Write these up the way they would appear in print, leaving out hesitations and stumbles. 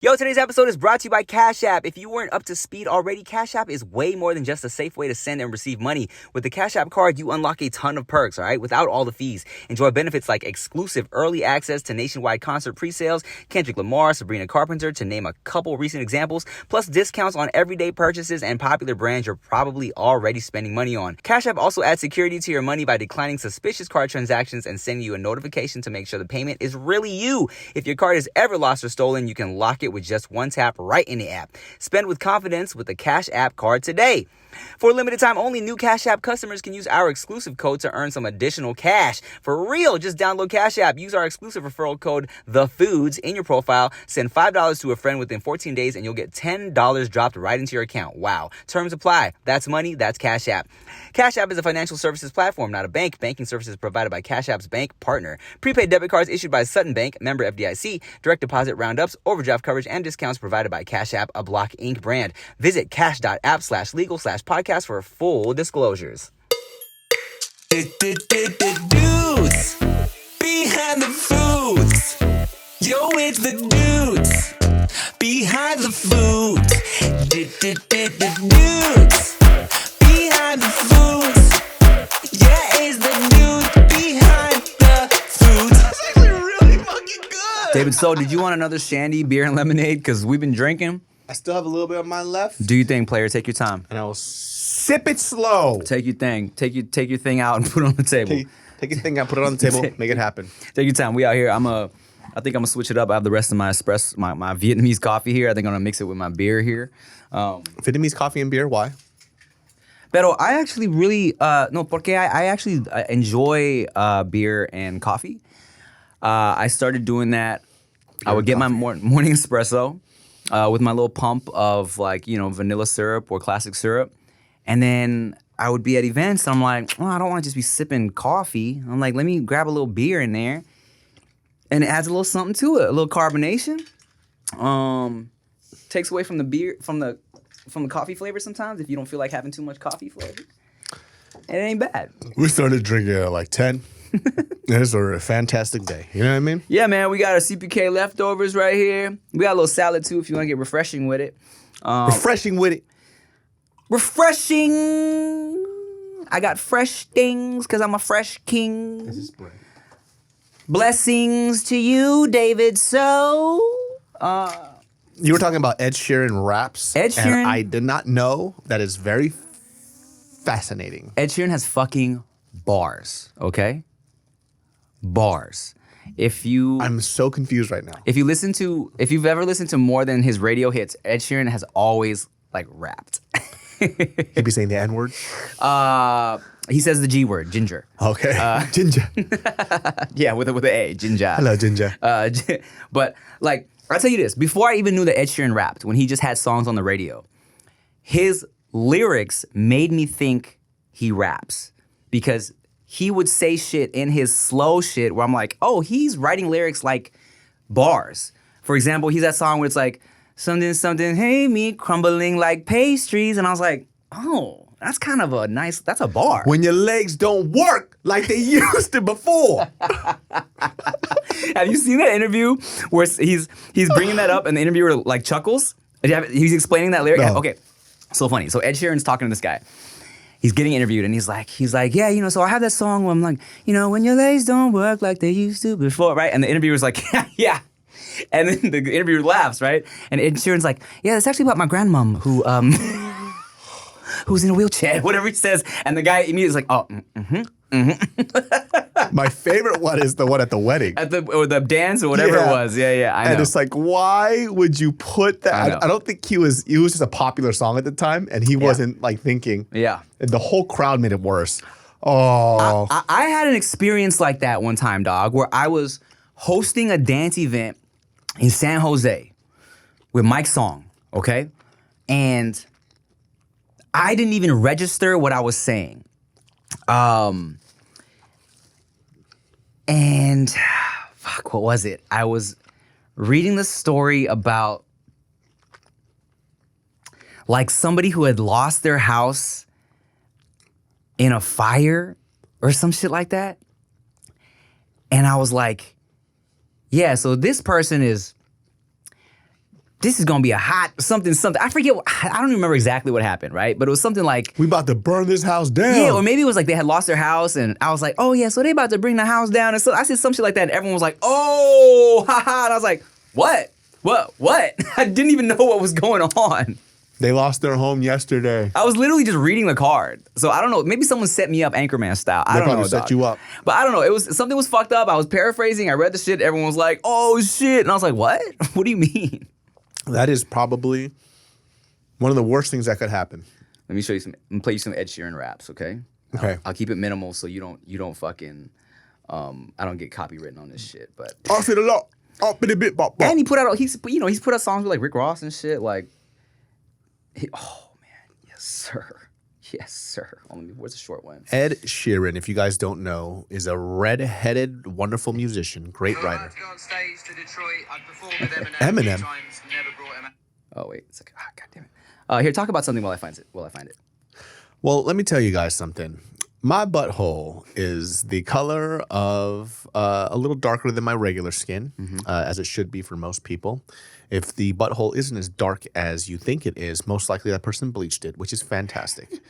Yo, today's episode is brought to you by Cash App. If you weren't up to speed already, Cash App is way more than just a safe way to send and receive money. With the Cash App card, you unlock a ton of perks, all right, without all the fees. Enjoy benefits like exclusive early access to nationwide concert pre-sales, Kendrick Lamar, Sabrina Carpenter, to name a couple recent examples, plus discounts on everyday purchases and popular brands you're probably already spending money on. Cash App also adds security to your money by declining suspicious card transactions and sending you a notification to make sure the payment is really you. If your card is ever lost or stolen, you can lock it with just one tap right in the app. Spend with confidence with the Cash App card today. For a limited time only, new Cash App customers can use our exclusive code to earn some additional cash. For real, just download Cash App, use our exclusive referral code THEFOODS in your profile, send $5 to a friend within 14 days, and you'll get $10 dropped right into your account. Wow. Terms apply. That's money. That's Cash App. Cash App is a financial services platform, not a bank. Banking services provided by Cash App's bank partner. Prepaid debit cards issued by Sutton Bank, member FDIC, direct deposit roundups, overdraft coverage, and discounts provided by Cash App, a Block Inc. brand. Visit cash.app/legal/podcast for full disclosures. Dudes behind the foods. Yo, it's the dudes behind the foods. Dudes behind the foods. Yeah, it's the dudes behind the foods. That's actually really fucking good. David, so did you want another shandy, beer, and lemonade? Because we've been drinking. I still have a little bit of mine left. Do your thing, player. Take your time. And I will sip it slow. Take your thing. Take your thing out and put it on the table. Take your thing out, put it on the table, make it happen. Take your time. We out here. I think I'm gonna switch it up. I have the rest of my espresso, my Vietnamese coffee here. I think I'm gonna mix it with my beer here. Vietnamese coffee and beer, why? Pero I actually really porque I actually enjoy beer and coffee. I started doing that. I would get my morning espresso with my little pump of vanilla syrup or classic syrup, and then I would be at events and I'm like, I don't want to just be sipping coffee. I'm like, let me grab a little beer in there, and it adds a little something to it, a little carbonation. Takes away from the beer from the coffee flavor sometimes if you don't feel like having too much coffee flavor. It ain't bad. We started drinking at like 10. It was a fantastic day. You know what I mean? Yeah, man. We got our CPK leftovers right here. We got a little salad too if you want to get refreshing with it. Refreshing with it. Refreshing. I got fresh things because I'm a fresh king. This is bread. Blessings to you, David. So, You were talking about Ed Sheeran raps. Ed Sheeran. And I did not know. That is very fascinating. Ed Sheeran has fucking bars, okay? Bars. I'm so confused right now. If you've ever listened to more than his radio hits, Ed Sheeran has always rapped. He'd be saying the N-word? He says the G word, ginger. Okay. Ginger. Yeah, with the A, ginger. Hello, Ginger. But I'll tell you this, before I even knew that Ed Sheeran rapped, when he just had songs on the radio, his lyrics made me think he raps because he would say shit in his slow shit where I'm like, oh, he's writing lyrics like bars. For example, he's that song where it's like, something, something, hey, me crumbling like pastries. And I was like, oh, that's kind of that's a bar. When your legs don't work like they used to before. Have you seen that interview where he's bringing that up and the interviewer chuckles? He's explaining that lyric. No. Okay, so funny. So Ed Sheeran's talking to this guy. He's getting interviewed and he's like, yeah, so I have that song where I'm like, when your legs don't work like they used to before, right? And the interviewer's like, yeah. And then the interviewer laughs, right? And Ed Sheeran's like, yeah, it's actually about my grandmom who who's in a wheelchair, whatever he says. And the guy immediately is like, oh, My favorite one is the one at the wedding. Or the dance or whatever it was. Yeah, I know. And it's like, why would you put that? I don't think it was just a popular song at the time, and he wasn't thinking. Yeah. And the whole crowd made it worse. Oh. I had an experience like that one time, dog, where I was hosting a dance event in San Jose with Mike Song, okay? And I didn't even register what I was saying. And fuck, what was it? I was reading the story about somebody who had lost their house in a fire or some shit like that. And I was like, yeah, so this person is this is gonna be a hot something. I forget. I don't even remember exactly what happened, right? But it was something like, we about to burn this house down. yeah, or maybe it was like they had lost their house, and I was like, oh yeah, so they about to bring the house down, and so I said some shit like that, and everyone was like, oh, haha, and I was like, what? I didn't even know what was going on. They lost their home yesterday. I was literally just reading the card, so I don't know. Maybe someone set me up Anchorman style. I don't know. They probably set you up. But I don't know. It was something was fucked up. I was paraphrasing. I read the shit. Everyone was like, oh shit, and I was like, what? What do you mean? That is probably one of the worst things that could happen. Let me show you some. I'm gonna play you some Ed Sheeran raps, okay? Okay. I'll keep it minimal so you don't fucking I don't get copywritten on this shit. But I feel a lot. and he put out he's put out songs with like Rick Ross and shit. Like, oh man, yes sir. Oh, where's the short one? Ed Sheeran, if you guys don't know, is a red-headed, wonderful musician, great writer. Eminem. Oh wait, it's like, God damn it. Here, talk about something while I find it. Well, let me tell you guys something. My butthole is the color of a little darker than my regular skin, as it should be for most people. If the butthole isn't as dark as you think it is, most likely that person bleached it, which is fantastic.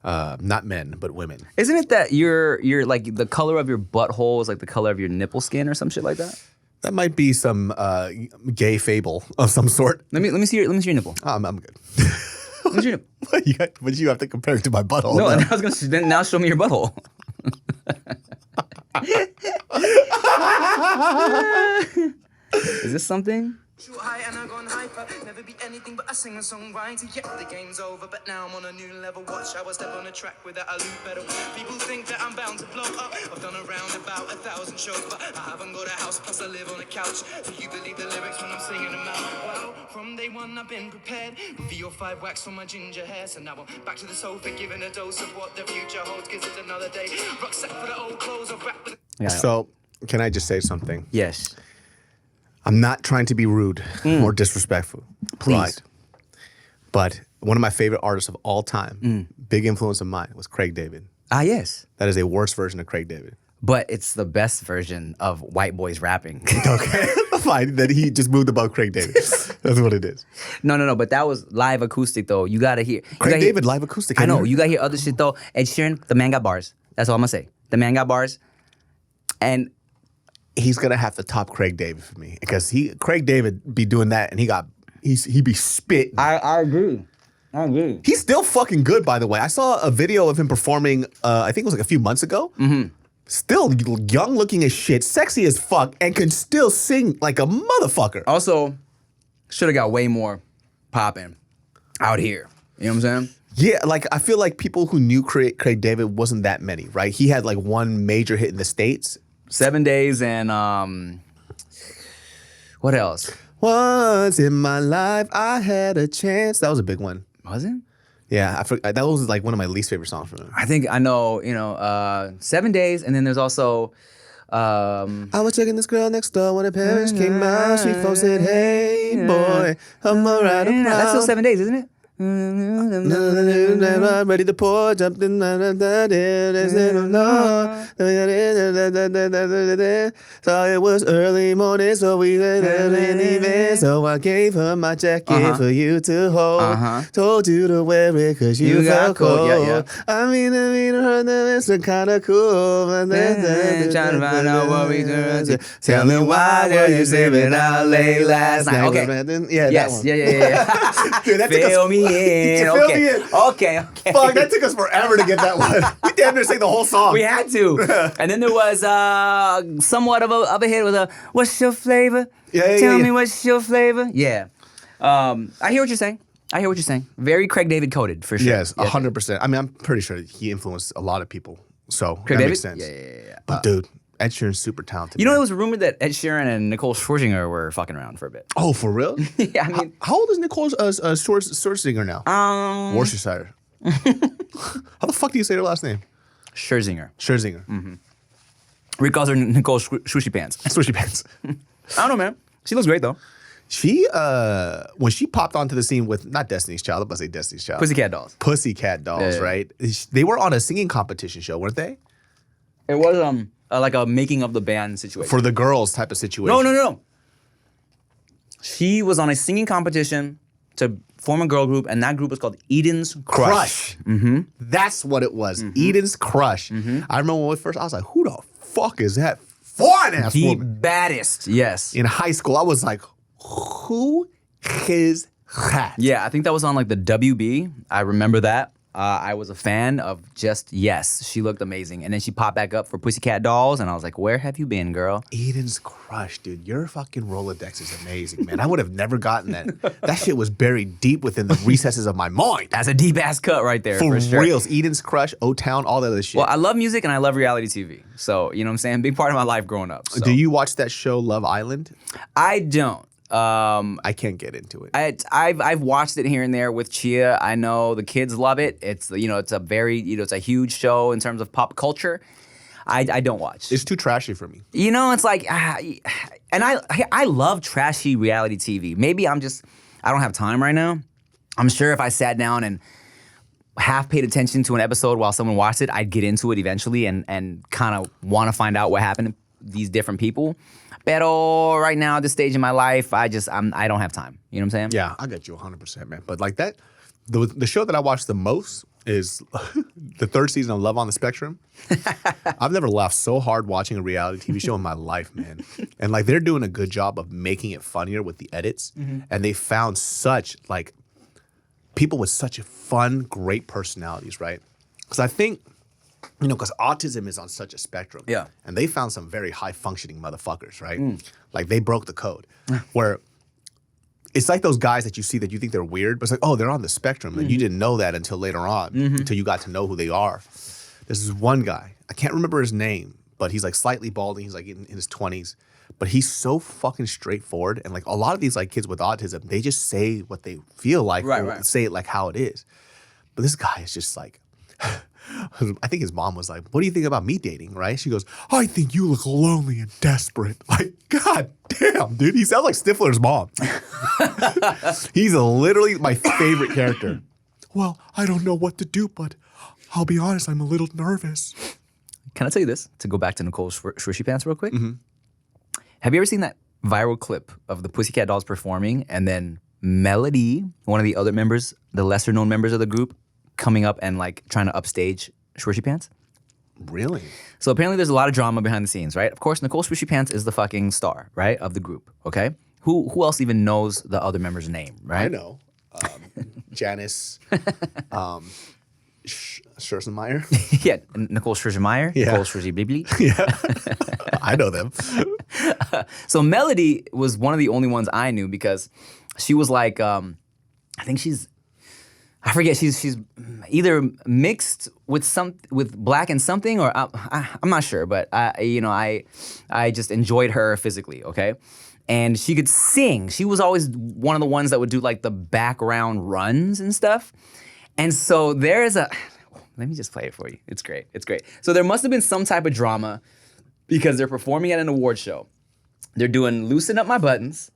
Not men, but women. Isn't it that you're like the color of your butthole is like the color of your nipple skin or some shit like that? That might be some gay fable of some sort. Let me see your nipple. I'm good. Let me see your nipple. But you have to compare it to my butthole. No, and I was gonna then now show me your butthole. Is this something? Shoot high and I gone hyper. Never be anything but a singer songwriter. Yeah, the game's over, but now I'm on a new level. Watch how I step on a track without a loop pedal. People think that I'm bound to blow up. I've done around about 1,000 shows, but I haven't got a house, plus I live on a couch. Do you believe the lyrics when I'm singing them out? Well, from day one I've been prepared. With 4 or 5 wax on my ginger hair. So now I'm back to the sofa, giving a dose of what the future holds. Cause it's another day. Rucksack for the old clothes, I've wrapped with Yeah. So, can I just say something? Yes. I'm not trying to be rude or disrespectful. Please. But one of my favorite artists of all time, big influence of mine, was Craig David. Ah, yes. That is a worse version of Craig David. But it's the best version of white boys rapping. Okay. Fine. That he just moved above Craig David. That's what it is. No. But that was live acoustic though. You gotta hear. Craig David, live acoustic. I know. You gotta hear other shit though. Ed Sheeran, the man got bars. That's all I'm gonna say. The man got bars. And he's gonna have to top Craig David for me because Craig David be doing that and he be spitting. I agree. He's still fucking good, by the way. I saw a video of him performing. I think it was like a few months ago. Still young looking as shit, sexy as fuck, and can still sing like a motherfucker. Also, should have got way more popping out here. You know what I'm saying? Yeah, like I feel like people who knew Craig David wasn't that many, right? He had like one major hit in the States. 7 Days and what else? Once in my life, I had a chance. That was a big one. Was it? Yeah, that was like one of my least favorite songs from him. I think I know. 7 Days, and then there's also. I was checking this girl next door when her parents came out. Street folks said, "Hey boy, I'm alright." That's still 7 Days, isn't it? Ready to pour, jumped in. So it was early morning, so we went in event. So I gave her my jacket for you to hold. Told you to wear it cause you felt cold. Yeah. I mean, her it's kind of cool. Trying to find out what we do. Tell me why were you sleeping out late last night? Okay. Yeah, Yes. that one. Yeah. Dude, that took us. Fill me in. Fill me in. Okay. Fuck, that took us forever to get that one. We damn near sang the whole song. We had to. And then there was somewhat of a hit with a "What's your flavor? Tell me what's your flavor." Yeah. I hear what you're saying. Very Craig David coded for sure. Yes, 100%. I mean, I'm pretty sure he influenced a lot of people. So Craig that David? makes sense. Yeah. But dude, Ed Sheeran's super talented. You know, it was rumored that Ed Sheeran and Nicole Scherzinger were fucking around for a bit. Oh, for real? Yeah, I mean, how old is Nicole Scherzinger now? Worcestershire. How the fuck do you say her last name? Scherzinger. Rick calls her Nicole Swooshy Pants. Swooshy Pants. I don't know, man. She looks great though. She, when she popped onto the scene with, not Destiny's Child, I'm about to say Destiny's Child. Pussycat Dolls. Yeah. Right? They were on a singing competition show, weren't they? It was like a making of the band situation. For the girls type of situation. No. She was on a singing competition to form a girl group, and that group was called Eden's Crush. That's what it was. Eden's Crush. I remember when first I was like, who the fuck is that fine ass The woman? baddest, yes. In high school, I was like, who is that? Yeah, I think that was on like the WB. I remember that. I was a fan of just, yes, she looked amazing. And then she popped back up for Pussycat Dolls, and I was like, where have you been, girl? Eden's Crush, dude. Your fucking Rolodex is amazing, man. I would have never gotten that. That shit was buried deep within the recesses of my mind. That's a deep-ass cut right there, for sure. reals. Eden's Crush, O-Town, all that other shit. Well, I love music and I love reality TV. So, you know what I'm saying? Big part of my life growing up. So. Do you watch that show, Love Island? I don't. I can't get into it. I've watched it here and there with Chia. I know the kids love it. It's it's a very it's a huge show in terms of pop culture. I don't watch. It's too trashy for me. It's like, and I love trashy reality TV. Maybe I don't have time right now. I'm sure if I sat down and half paid attention to an episode while someone watched it, I'd get into it eventually and kind of want to find out what happened to these different people. Pero right now, at this stage in my life, I don't have time. You know what I'm saying? Yeah, I get you 100%, man. But like that, the show that I watch the most is the third season of Love on the Spectrum. I've never laughed so hard watching a reality TV show in my life, man. And like they're doing a good job of making it funnier with the edits. And they found such like people with such fun, great personalities, right? Because I think, because autism is on such a spectrum. Yeah. And they found some very high functioning motherfuckers, right? Like they broke the code. Where it's like those guys that you see that you think they're weird, but it's like, oh, they're on the spectrum. And you didn't know that until later on, until you got to know who they are. This is one guy. I can't remember his name, but he's like slightly balding. He's like in his 20s. But he's so fucking straightforward. And like a lot of these like kids with autism, they just say what they feel like, or say it like how it is. But this guy is just like, I think his mom was like, what do you think about me dating, right? She goes, I think you look lonely and desperate. Like, God damn, dude. He sounds like Stifler's mom. He's literally my favorite character. Well, I don't know what to do, but I'll be honest, I'm a little nervous. Can I tell you this? To go back to Nicole Swishy Pants real quick. Have you ever seen that viral clip of the Pussycat Dolls performing and then Melody, one of the other members, the lesser known members of the group, coming up and like trying to upstage Swishy Pants? Really? So apparently there's a lot of drama behind the scenes, right? Of course, Nicole Swishy Pants is the fucking star, right, of the group, okay? Who else even knows the other member's name, right? I know. Janice Scherzenmeyer. Yeah, Nicole Scherzenmeyer, Yeah. Nicole Scherzenblibli. Yeah. I know them. So Melody was one of the only ones I knew because she was like, I think she's either mixed with black and something, or I'm not sure, but I just enjoyed her physically, okay? And she could sing. She was always one of the ones that would do like the background runs and stuff. And so let me just play it for you. It's great. It's great. So there must have been some type of drama because they're performing at an award show. They're doing Loosen Up My Buttons,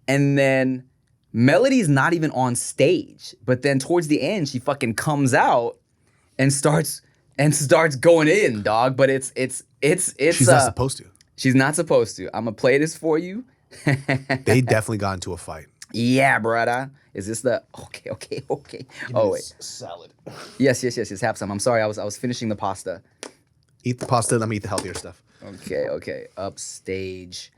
and then Melody's not even on stage, but then towards the end, she fucking comes out and starts going in, dog. But it's She's not supposed to. She's not supposed to. I'm gonna play this for you. They definitely got into a fight. Yeah, brother. Is this the okay? Oh wait, salad. yes. Have some. I'm sorry. I was finishing the pasta. Eat the pasta. Let me eat the healthier stuff. Okay. Upstage.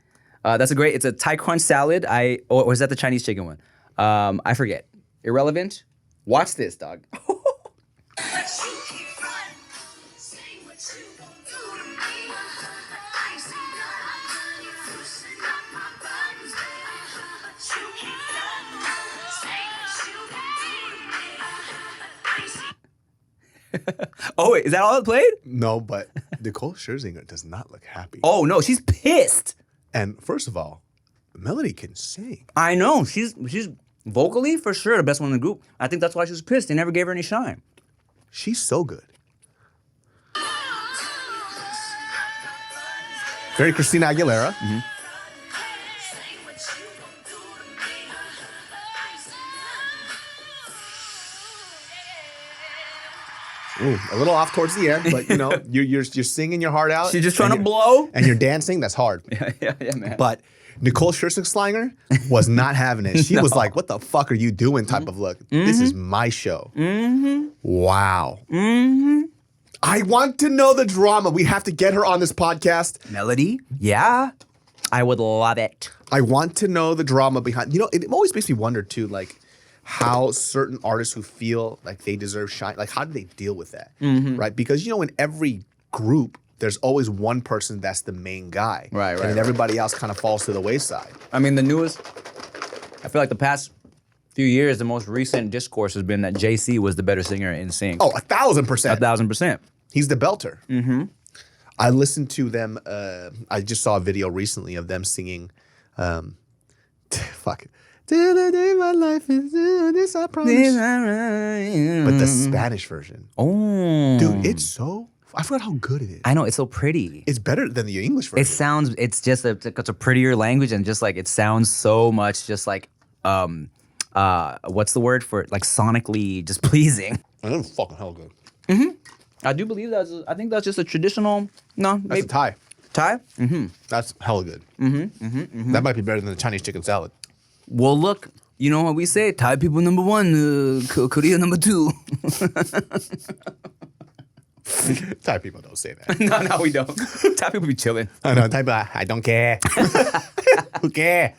It's a Thai crunch salad. Or is that the Chinese chicken one? I forget. Irrelevant. Watch this, dog. Oh wait, is that all it played? No, but Nicole Scherzinger does not look happy. Oh no, she's pissed. And first of all, Melody can sing. I know. She's vocally for sure the best one in the group. I think that's why she's pissed. They never gave her any shine. She's so good. Very Christina Aguilera. Mm-hmm. Ooh, a little off towards the end, but you know, you're singing your heart out. She's just trying to you're- blow. And you're dancing. That's hard. Yeah, man. But Nicole Scherzinger was not having it. She was like, "What the fuck are you doing?" Type of look. This is my show. Wow. I want to know the drama. We have to get her on this podcast. Melody? Yeah. I would love it. I want to know the drama behind. You know, it always makes me wonder too, like how certain artists who feel like they deserve shine, like how do they deal with that, right? Because you know, in every group, there's always one person that's the main guy, Right, and then everybody else kind of falls to the wayside. I mean, I feel like the past few years, the most recent discourse has been that JC was the better singer in Sync. Oh, 1,000%. 1,000%. He's the belter. I listened to them. I just saw a video recently of them singing. Fuck. Till the day my life is this, I promise. But the Spanish version. Oh. Dude, it's so. I forgot how good it is. I know, it's so pretty. It's better than the English version. It's just it's a prettier language, and just like it sounds so much just like what's the word for it? Like sonically just pleasing. And it's fucking hell good. I do believe I think that's just a traditional. No, That's maybe a Thai. Thai. That's hella good. That might be better than the Chinese chicken salad. Well, look, you know what we say: Thai people number one, Korea number two. Thai people don't say that. No, we don't. Thai people be chilling. I know. Thai people, I don't care. Who care?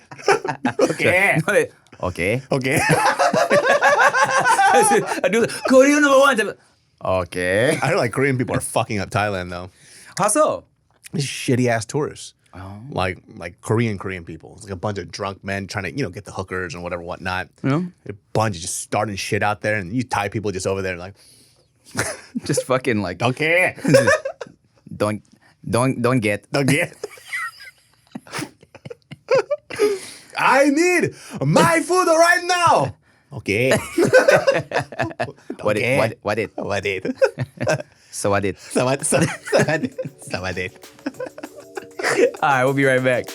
Who care? Okay. Okay. I do Korea number one. Okay. I heard like Korean people are fucking up Thailand though. How so? These shitty ass tourists. Like Korean people. It's like a bunch of drunk men trying to, get the hookers and whatever, whatnot. Yeah. A bunch of just starting shit out there, and you Thai people just over there like, Just fucking like don't care. don't get. Don't get. I need my food right now. Okay. What it? What it? So I did. So I did. All right, we'll be right back.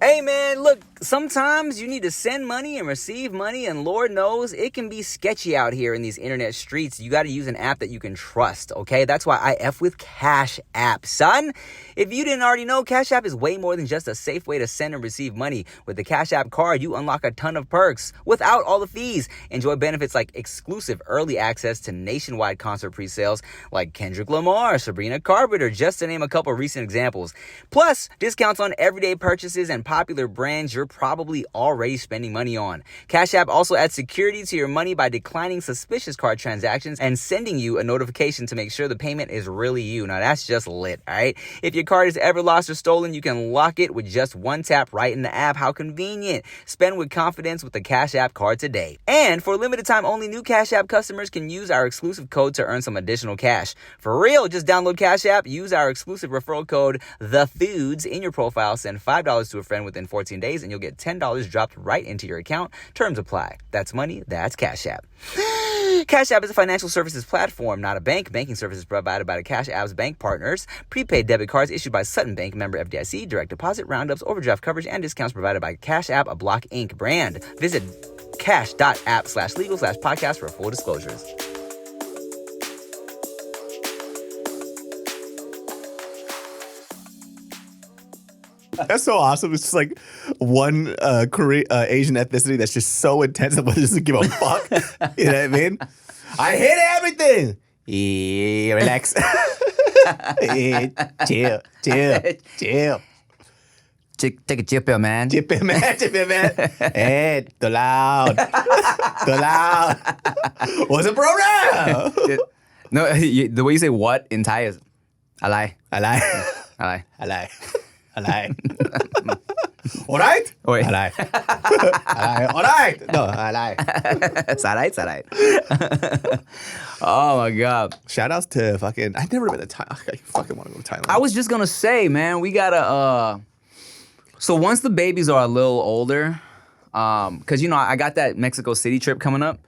Hey man, look, sometimes you need to send money and receive money, and Lord knows it can be sketchy out here in these internet streets. You got to use an app that you can trust, okay? That's why I F with Cash App, son. If you didn't already know, Cash App is way more than just a safe way to send and receive money. With the Cash App card, you unlock a ton of perks without all the fees. Enjoy benefits like exclusive early access to nationwide concert pre-sales like Kendrick Lamar, Sabrina Carpenter, just to name a couple recent examples. Plus, discounts on everyday purchases and popular brands you're probably already spending money on. Cash App also adds security to your money by declining suspicious card transactions and sending you a notification to make sure the payment is really you. Now that's just lit, all right? If your card is ever lost or stolen, you can lock it with just one tap right in the app. How convenient. Spend with confidence with the Cash App card today. And for limited time only, new Cash App customers can use our exclusive code to earn some additional cash. For real, just download Cash App, use our exclusive referral code THEFOODS in your profile, send $5 to a friend within 14 days, and you'll get $10 dropped right into your account. Terms apply. That's money. That's Cash App. Cash App is a financial services platform, not a bank. Banking services provided by the Cash App's bank partners. Prepaid debit cards issued by Sutton Bank, member FDIC. Direct deposit, roundups, overdraft coverage, and discounts provided by Cash App, a Block Inc. brand. Visit cash.app/legal/podcast for full disclosures. That's so awesome. It's just like one Asian ethnicity that's just so intense that one doesn't give a fuck. You know what I mean? I hate everything. Yeah, relax. Chill. Take a chip pill, man. Chip it, man. Hey, too loud. What's the program? No, the way you say what in Thai is I lie. I lie. All right? Wait. I lie. All right. No, I lie. It's all right. Oh my God. Shout outs to fucking, I've never been to Thailand. I fucking want to go to Thailand. I was just gonna say, man, we gotta so once the babies are a little older, cause I got that Mexico City trip coming up,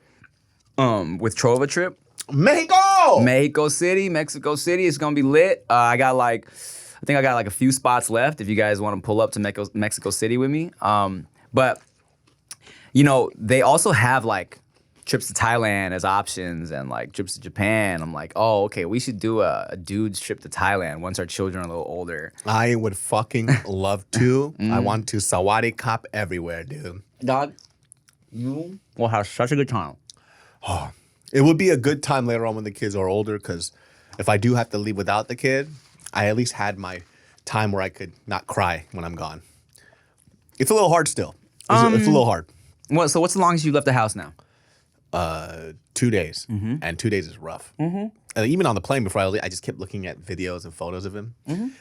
with Trova trip. Mexico City, it's gonna be lit. I got like a few spots left if you guys want to pull up to Mexico City with me. But You know, they also have like trips to Thailand as options and like trips to Japan. I'm like, oh, okay, we should do a dude's trip to Thailand once our children are a little older. I would fucking love to. I want to Sawadee cop everywhere, dude. Dog, you will have such a good time. It would be a good time later on when the kids are older, because if I do have to leave without the kid, I at least had my time where I could not cry when I'm gone. It's a little hard still. It's a little hard. So what's the longest you left the house now? 2 days, and 2 days is rough. And even on the plane before I leave, I just kept looking at videos and photos of him.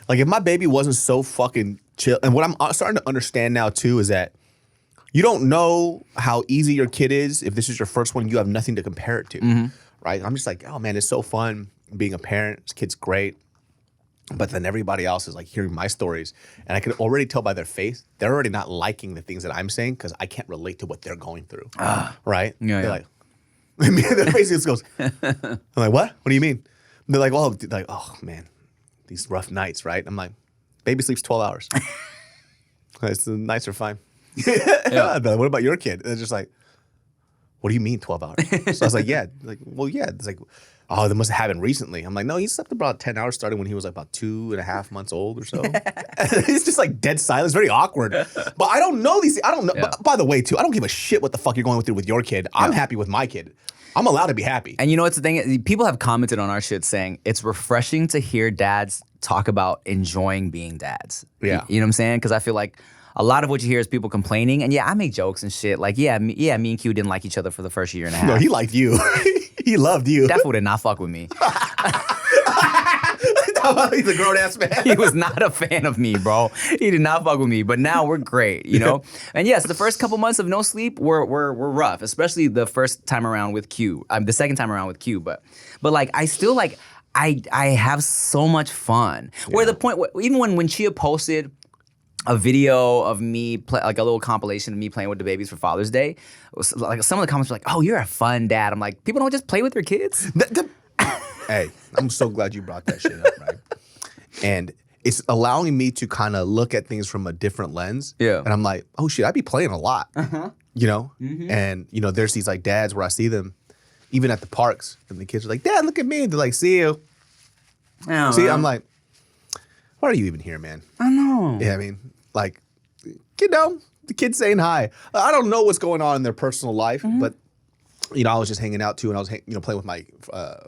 Like if my baby wasn't so fucking chill, and what I'm starting to understand now too is that you don't know how easy your kid is if this is your first one. You have nothing to compare it to, right? I'm just like, oh man, it's so fun being a parent. This kid's great. But then everybody else is like hearing my stories, and I can already tell by their face they're already not liking the things that I'm saying because I can't relate to what they're going through, right? Yeah, they're like, their face just goes. I'm like, what? What do you mean? And they're like, oh man, these rough nights, right? I'm like, baby sleeps 12 hours. The nights are fine. But what about your kid? And they're just like, what do you mean 12 hours? So I was like, yeah. Like, well, yeah. It's like, oh, that must have happened recently. I'm like, no, he slept about 10 hours starting when he was like about 2.5 months old or so. It's just like dead silence, very awkward. But I don't know these. I don't know. But by the way, too, I don't give a shit what the fuck you're going through with your kid. I'm happy with my kid. I'm allowed to be happy. And you know what's the thing? People have commented on our shit saying it's refreshing to hear dads talk about enjoying being dads. Yeah. You know what I'm saying? Because I feel like a lot of what you hear is people complaining. And yeah, I make jokes and shit. Like, me and Q didn't like each other for the first year and a half. No, he liked you. He loved you. That fool did not fuck with me. He's a grown-ass man. He was not a fan of me, bro. He did not fuck with me. But now we're great, you know? And yes, the first couple months of no sleep were rough, especially the first time around with Q. The second time around with Q. But like, I still like, I have so much fun. Where the point, even when Chia posted a video of me, like a little compilation of me playing with the babies for Father's Day, like some of the comments were like, oh, you're a fun dad. I'm like, people don't just play with their kids? Hey, I'm so glad you brought that shit up, right? And it's allowing me to kind of look at things from a different lens. Yeah. And I'm like, oh shit, I be playing a lot, you know? And, you know, there's these like dads where I see them, even at the parks, and the kids are like, Dad, look at me. They're like, see you. See, I'm like, why are you even here, man? I know. Yeah, I mean, like, you know, the kids saying hi. I don't know what's going on in their personal life, but, you know, I was just hanging out too, and I was, playing with my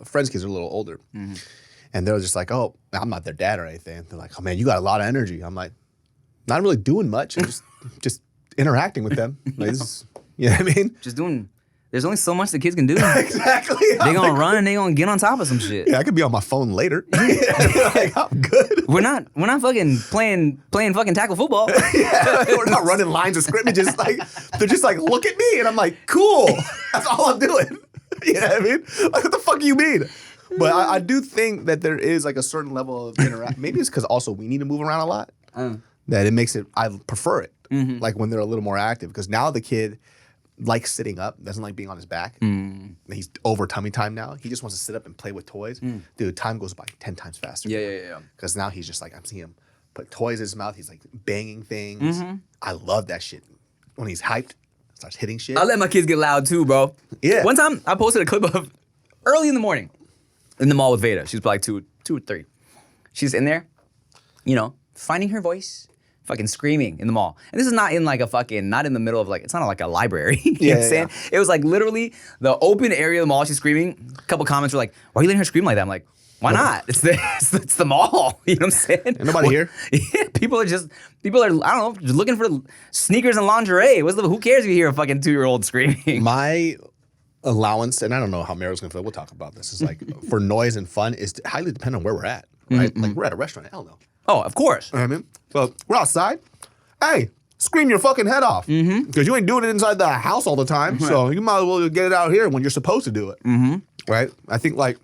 friends' kids who are a little older. And they were just like, oh, I'm not their dad or anything. They're like, oh, man, you got a lot of energy. I'm like, not really doing much. I'm just interacting with them. Like, you know what I mean? Just doing. There's only so much the kids can do. Exactly. They gonna run and they gonna get on top of some shit. Yeah, I could be on my phone later. Like, I'm good. We're not fucking playing fucking tackle football. Yeah, we're not running lines of scrimmages. Like, they're just like, look at me. And I'm like, cool. That's all I'm doing. You know what I mean? Like, what the fuck do you mean? But I do think that there is like a certain level of interaction. Maybe it's because also we need to move around a lot. That it makes it, I prefer it. Like when they're a little more active. Because now the kid likes sitting up, doesn't like being on his back. He's over tummy time now. He just wants to sit up and play with toys. Dude, time goes by 10 times faster. Yeah. Because now he's just like, I'm seeing him put toys in his mouth. He's like banging things. I love that shit. When he's hyped, starts hitting shit. I let my kids get loud too, bro. Yeah. One time I posted a clip of early in the morning in the mall with Veda. She's probably two or three. She's in there, you know, finding her voice. Fucking screaming in the mall. And this is not in like not in the middle of like, it's not like a library. You know what I'm saying? It was like literally the open area of the mall. She's screaming. A couple comments were like, why are you letting her scream like that? I'm like, why not? It's the mall. You know what I'm saying? Ain't nobody here. Yeah, people are, I don't know, just looking for sneakers and lingerie. Who cares if you hear a fucking 2-year-old screaming? My allowance, and I don't know how Meryl's gonna feel, we'll talk about this, is like for noise and fun is highly dependent on where we're at, right? Like we're at a restaurant, hell no. Oh, of course. You know what I mean? So we're outside. Hey, scream your fucking head off. Because you ain't doing it inside the house all the time. So you might as well get it out here when you're supposed to do it. Right? I think like,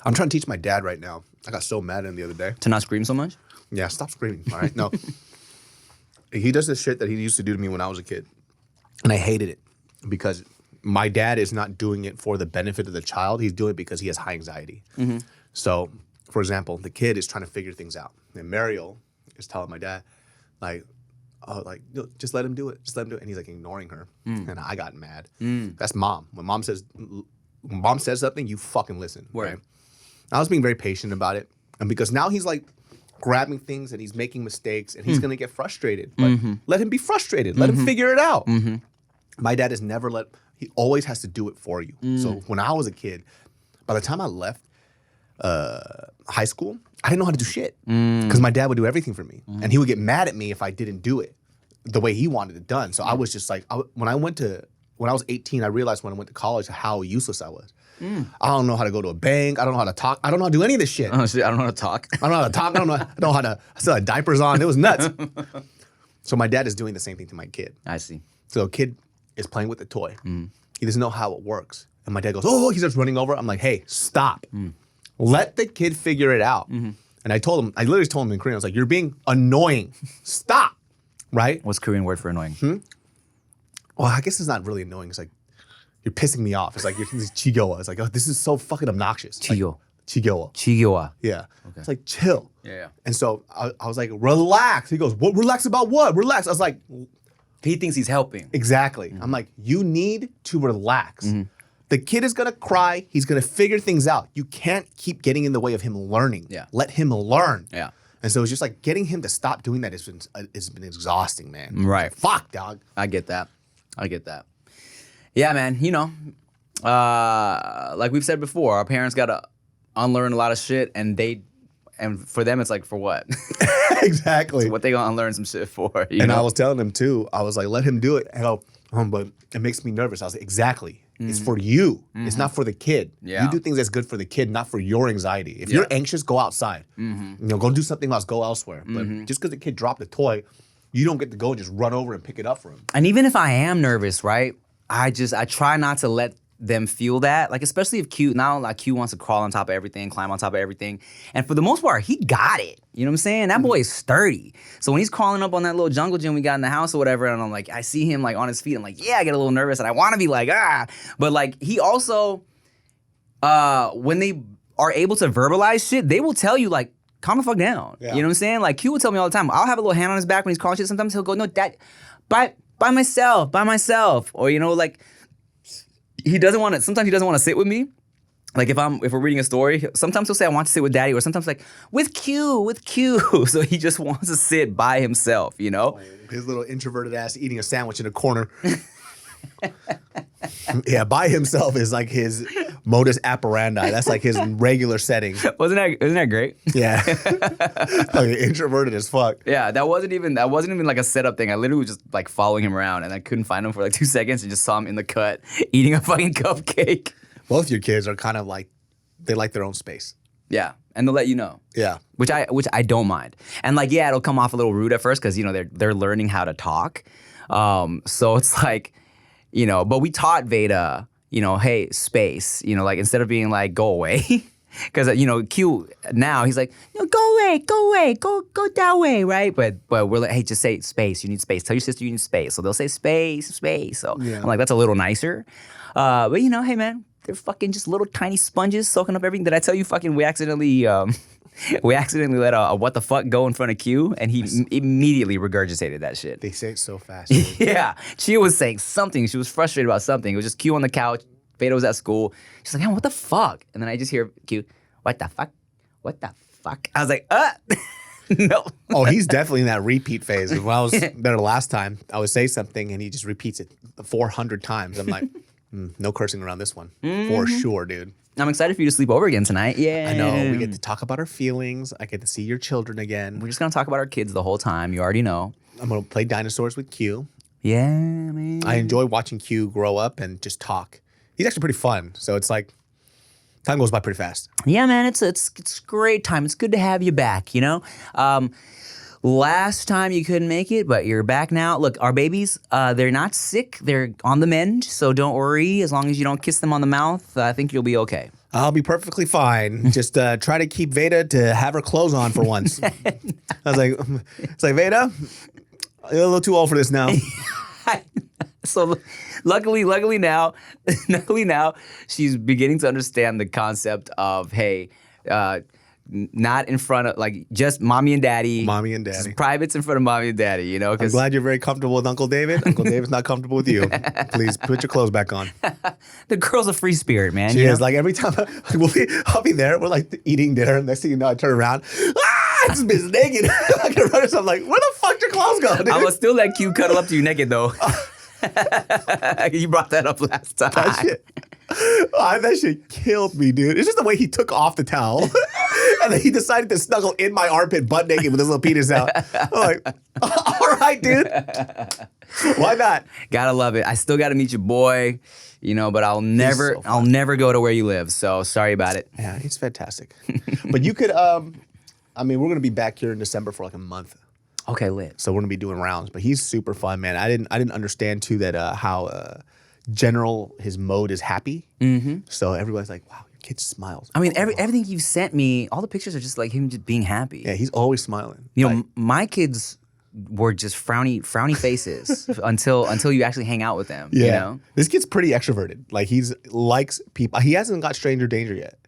I'm trying to teach my dad right now. I got so mad at him the other day. To not scream so much? Yeah, stop screaming. All right? No. He does this shit that he used to do to me when I was a kid. And I hated it because my dad is not doing it for the benefit of the child. He's doing it because he has high anxiety. So, for example, the kid is trying to figure things out. And Mariel is telling my dad, like, like, no, just let him do it. Just let him do it. And he's like ignoring her. And I got mad. That's mom. When mom says something, you fucking listen. Right? I was being very patient about it. And because now he's like grabbing things and he's making mistakes and he's going to get frustrated. But let him be frustrated. Let him figure it out. My dad has never he always has to do it for you. So when I was a kid, by the time I left high school, I didn't know how to do shit because my dad would do everything for me. And he would get mad at me if I didn't do it the way he wanted it done. So I was just like, when I was 18, I realized when I went to college how useless I was. I don't know how to go to a bank. I don't know how to talk. I don't know how to do any of this shit. Oh, shit, I don't know how to talk. I don't know how to talk. I don't know how to, I still had diapers on. It was nuts. So my dad is doing the same thing to my kid. I see. So a kid is playing with a toy. He doesn't know how it works. And my dad goes, oh, he starts running over. I'm like, hey, stop. Let the kid figure it out. And I literally told him in Korean, I was like, you're being annoying. Stop. Right? What's Korean word for annoying? Well, I guess it's not really annoying. It's like, you're pissing me off. It's like, you're chigyoa. It's like, oh, this is so fucking obnoxious. Chigyo. Chigyoa. Chigyoa. Yeah. Okay. It's like, chill. Yeah. And so I was like, relax. He goes, what? Relax about what? Relax. I was like, he thinks he's helping. Exactly. I'm like, you need to relax. The kid is gonna cry. He's gonna figure things out. You can't keep getting in the way of him learning. Yeah. Let him learn. Yeah. And so it's just like getting him to stop doing that has been exhausting, man. Right. Like, fuck, dog. I get that. Yeah, man. You know, like we've said before, our parents gotta unlearn a lot of shit, and for them, it's like, for what? Exactly. So what they gonna unlearn some shit for? You And know? I was telling him too. I was like, let him do it. And but it makes me nervous. I was like, exactly. It's for you. It's not for the kid. Yeah. You do things that's good for the kid, not for your anxiety. If you're anxious, go outside. Go do something else. Go elsewhere. But just because the kid dropped a toy, you don't get to go and just run over and pick it up for him. And even if I am nervous, right? I try not to let them feel that. Like, especially if Q wants to crawl on top of everything, climb on top of everything. And for the most part, he got it. You know what I'm saying? That boy is sturdy. So when he's crawling up on that little jungle gym we got in the house or whatever, and I'm like, I see him like on his feet, I'm like, yeah, I get a little nervous and I want to be like, ah. But like, he also, when they are able to verbalize shit, they will tell you like, calm the fuck down. Yeah. You know what I'm saying? Like, Q will tell me all the time. I'll have a little hand on his back when he's calling shit. Sometimes he'll go, no, Dad, by myself. Or, you know, like, sometimes he doesn't want to sit with me. Like if we're reading a story, sometimes he'll say, I want to sit with Daddy, or sometimes like, with Q. So he just wants to sit by himself, you know? His little introverted ass eating a sandwich in a corner. Yeah, by himself is like his modus operandi. That's like his regular setting. Isn't that great? Yeah. Like introverted as fuck. Yeah, that wasn't even like a setup thing. I literally was just like following him around and I couldn't find him for like 2 seconds and just saw him in the cut eating a fucking cupcake. Both your kids are kind of like, they like their own space. Yeah, and they'll let you know. Yeah. Which I don't mind. And like, yeah, it'll come off a little rude at first because, you know, they're learning how to talk. So it's like, you know, but we taught Veda, you know, hey, space, you know, like instead of being like, go away. Because, you know, Q now, he's like, no, go away, go that way, right? But we're like, hey, just say space, you need space. Tell your sister you need space. So they'll say space. So yeah. I'm like, that's a little nicer. But, you know, hey, man, they're fucking just little tiny sponges soaking up everything. Did I tell you fucking we accidentally let a what the fuck go in front of Q, and he immediately regurgitated that shit. They say it so fast. Yeah. She was saying something. She was frustrated about something. It was just Q on the couch. Veda was at school. She's like, what the fuck? And then I just hear Q, what the fuck? What the fuck? I was like, no. Oh, he's definitely in that repeat phase. When I was there last time, I would say something, and he just repeats it 400 times. I'm like, no cursing around this one. For sure, dude. I'm excited for you to sleep over again tonight. Yeah. I know. We get to talk about our feelings. I get to see your children again. We're just going to talk about our kids the whole time. You already know. I'm going to play dinosaurs with Q. Yeah, man. I enjoy watching Q grow up and just talk. He's actually pretty fun. So it's like, time goes by pretty fast. Yeah, man. It's a great time. It's good to have you back, you know? Last time you couldn't make it, but you're back now. Look, our babies, they're not sick. They're on the mend, so don't worry. As long as you don't kiss them on the mouth, I think you'll be okay. I'll be perfectly fine. Just try to keep Veda to have her clothes on for once. I was like, it's like, Veda, you're a little too old for this now. So luckily now, she's beginning to understand the concept of, hey, not in front of, like, just mommy and daddy. Mommy and Just daddy. privates in front of mommy and daddy, you know? I'm 'Cause glad you're very comfortable with Uncle David. Uncle David's not comfortable with you. Please put your clothes back on. the girl's a free spirit, man. She you is. know? Like every time I'll be there, we're like eating dinner, and next thing you know, I turn around, this bitch is naked. I can run herself like, where the fuck your clothes go, dude? I was still that cute cuddle up to you naked, though. You brought that up last time. That shit killed me, dude. It's just the way he took off the towel. And then he decided to snuggle in my armpit butt naked with his little penis out. I'm like, all right, dude. Why not? Gotta love it. I still gotta meet your boy, you know, but I'll never go to where you live. So sorry about it. Yeah, he's fantastic. But you could, I mean, we're gonna be back here in December for like a month. Okay, lit. So we're gonna be doing rounds. But he's super fun, man. I didn't understand too that how general his mode is happy. Mm-hmm. So everybody's like, wow, your kid smiles. I mean, everything you've sent me, all the pictures are just like him just being happy. Yeah, he's always smiling. You know, my kids were just frowny faces until you actually hang out with them. Yeah. You know? This kid's pretty extroverted. Like likes people. He hasn't got stranger danger yet.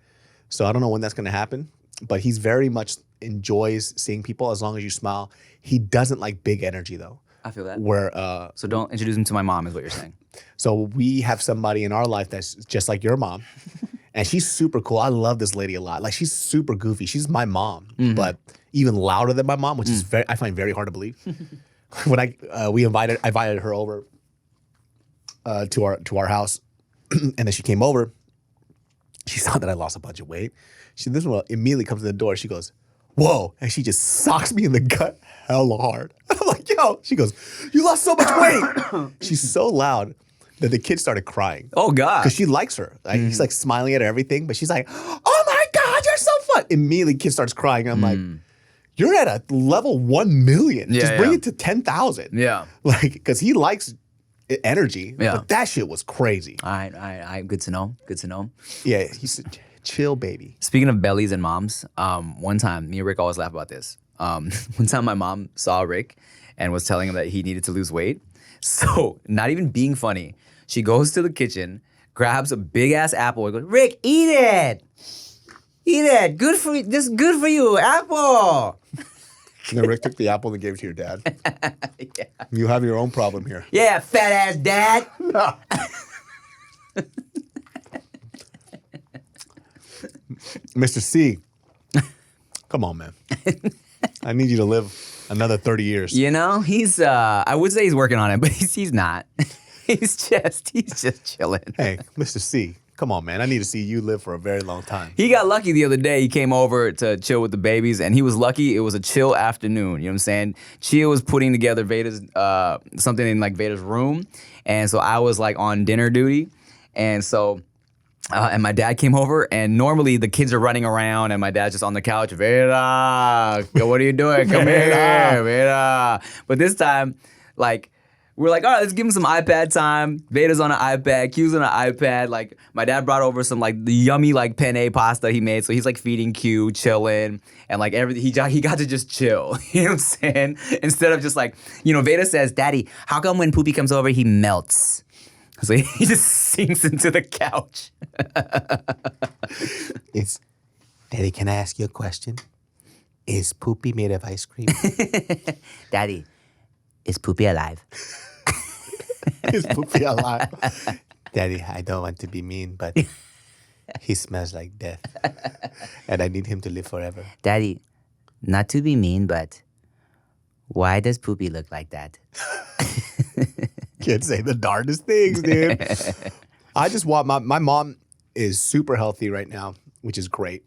So I don't know when that's gonna happen. But he's very much enjoys seeing people as long as you smile. He doesn't like big energy though. I feel that. Where So don't introduce him to my mom, is what you're saying. so we have somebody in our life that's just like your mom. And she's super cool. I love this lady a lot. Like she's super goofy. She's my mom, but even louder than my mom, which is I find very hard to believe. When I invited her over to our house, and then she came over. She saw that I lost a bunch of weight. This one immediately comes to the door. She goes, "Whoa!" And she just socks me in the gut hella hard. I'm like, "Yo!" She goes, "You lost so much weight." She's so loud that the kid started crying. Oh God! Because she likes her. Like, he's like smiling at her, everything, but she's like, "Oh my God, you're so fun!" Immediately, kid starts crying. I'm like, "You're at a level 1 million. Just bring it to 10,000." Yeah. Like, because he likes energy. Yeah. But that shit was crazy. All right. Good to know. Good to know. Yeah, he's a chill baby. Speaking of bellies and moms, one time, me and Rick always laugh about this. One time my mom saw Rick and was telling him that he needed to lose weight. So, not even being funny, she goes to the kitchen, grabs a big ass apple, and goes, "Rick, eat it! Eat it! Good for you, this is good for you, apple!" And then Rick took the apple and gave it to your dad. Yeah. You have your own problem here. Yeah, fat ass dad. No. Mr. C, come on, man. I need you to live another 30 years. You know, he's I would say he's working on it, but he's not. he's just chilling. Hey, Mr. C, come on, man. I need to see you live for a very long time. He got lucky the other day. He came over to chill with the babies, and he was lucky. It was a chill afternoon. You know what I'm saying? Chia was putting together Veda's something in like Veda's room, and so I was like on dinner duty, and so. And my dad came over, and normally the kids are running around, and my dad's just on the couch. Veda, what are you doing? Come here, Veda. But this time, like, we're like, all right, let's give him some iPad time. Veda's on an iPad, Q's on an iPad. Like, my dad brought over some like the yummy like penne pasta he made, so he's like feeding Q, chilling, and like everything. He got to just chill. You know what I'm saying? Instead of just like, you know, Veda says, "Daddy, how come when Poopy comes over he melts?" So he just sinks into the couch. Daddy, can I ask you a question? Is Poopy made of ice cream? Daddy, is Poopy alive? Is Poopy alive? Daddy, I don't want to be mean, but he smells like death. And I need him to live forever. Daddy, not to be mean, but why does Poopy look like that? Kids say the darndest things, dude. I just want my mom is super healthy right now, which is great.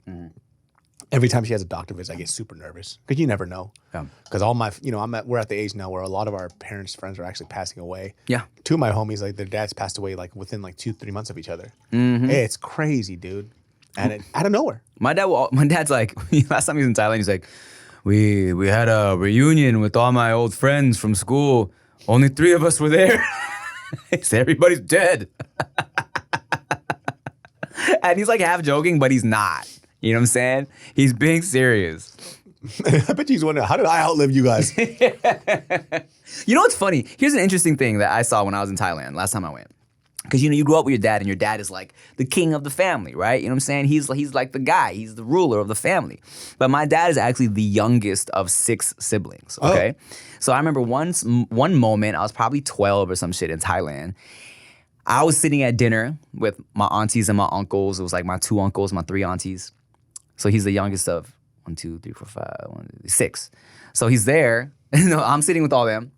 Every time she has a doctor visit, I get super nervous because you never know. Because all my, we're at the age now where a lot of our parents' friends are actually passing away. Yeah. Two of my homies, like their dads passed away like within like 2-3 months of each other. Hey, it's crazy, dude. And out of nowhere. My dad's like, last time he was in Thailand, he's like, we had a reunion with all my old friends from school. Only 3 of us were there. He said, everybody's dead. And he's like half joking, but he's not. You know what I'm saying? He's being serious. I bet he's wondering, how did I outlive you guys? You know what's funny? Here's an interesting thing that I saw when I was in Thailand, last time I went. Because, you grow up with your dad, and your dad is like the king of the family, right? You know what I'm saying? He's like the guy. He's the ruler of the family. But my dad is actually the youngest of 6 siblings, okay? So I remember one moment, I was probably 12 or some shit in Thailand. I was sitting at dinner with my aunties and my uncles. It was like my 2 uncles, my 3 aunties. So he's the youngest of 6. So he's there. I'm sitting with all them.